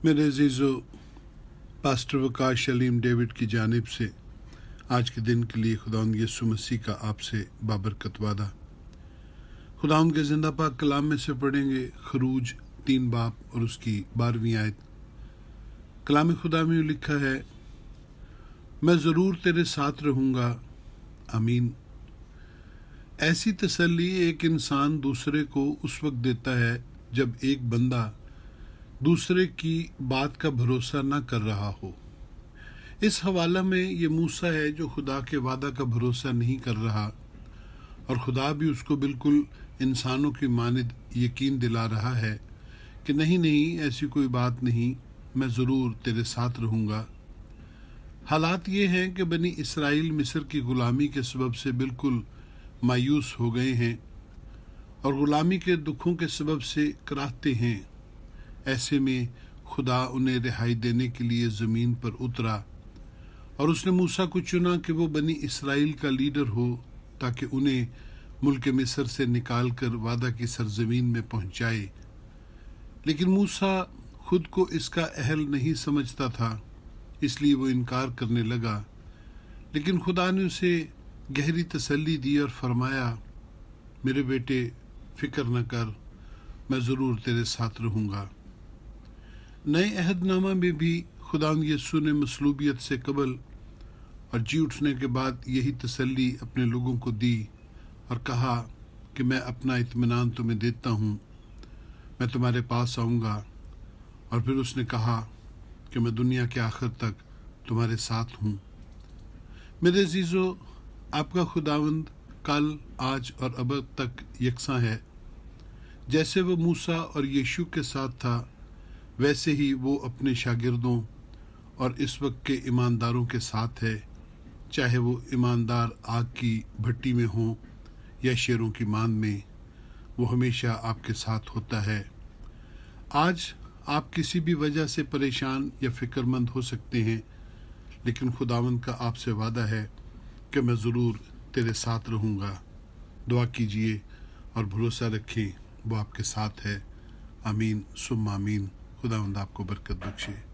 मेरे अजीज़ो, pastor Waqas Aleem David की जानिब से आज के दिन के लिए खुदावंद यीशु मसीह का आपसे बाबरकत वादा। खुदावंद के ज़िंदा पाक कलाम में से पढ़ेंगे खरूज 3 बाब और उसकी 12वीं आयत। कलाम खुदा में लिखा है, मैं ज़रूर तेरे साथ रहूँगा, आमीन। ऐसी तसल्ली एक इंसान दूसरे को उस वक्त देता है जब एक बंदा दूसरे की बात का भरोसा न कर रहा हो। इस हवाला में ये मूसा है जो खुदा के वादा का भरोसा नहीं कर रहा, और खुदा भी उसको बिल्कुल इंसानों की मानिद यकीन दिला रहा है कि नहीं ऐसी कोई बात नहीं, मैं ज़रूर तेरे साथ रहूँगा। हालात ये हैं कि बनी इसराइल मिस्र की ग़ुलामी के सबब से बिल्कुल मायूस हो गए हैं और ग़ुलामी के दुखों के सबब से कराहते हैं। ऐसे में खुदा उन्हें रिहाई देने के लिए ज़मीन पर उतरा और उसने मूसा को चुना कि वो बनी इसराइल का लीडर हो, ताकि उन्हें मुल्क मिस्र से निकाल कर वादा की सरजमीन में पहुंचाए। लेकिन मूसा खुद को इसका अहल नहीं समझता था, इसलिए वो इनकार करने लगा। लेकिन खुदा ने उसे गहरी तसल्ली दी और फरमाया, मेरे बेटे फिक्र न कर, मैं ज़रूर तेरे साथ रहूँगा। नए अहदनामा में भी खुदावंद यीशु ने मसलूबियत से कबल और जी उठने के बाद यही तसल्ली अपने लोगों को दी और कहा कि मैं अपना इत्मीनान तुम्हें देता हूँ, मैं तुम्हारे पास आऊँगा। और फिर उसने कहा कि मैं दुनिया के आखिर तक तुम्हारे साथ हूँ। मेरे अजीज़ो, आपका खुदावंद कल, आज और अब तक यकसा है। जैसे वो मूसा और यीशु के साथ था, वैसे ही वो अपने शागिर्दों और इस वक्त के ईमानदारों के साथ है, चाहे वो ईमानदार आग की भट्टी में हो या शेरों की मांद में, वो हमेशा आपके साथ होता है। आज आप किसी भी वजह से परेशान या फिक्रमंद हो सकते हैं, लेकिन खुदावंद का आपसे वादा है कि मैं ज़रूर तेरे साथ रहूँगा। दुआ कीजिए और भरोसा रखें, वो आपके साथ है। आमीन सुम्मा आमीन। खुदावंद आपको बरकत बख्शे।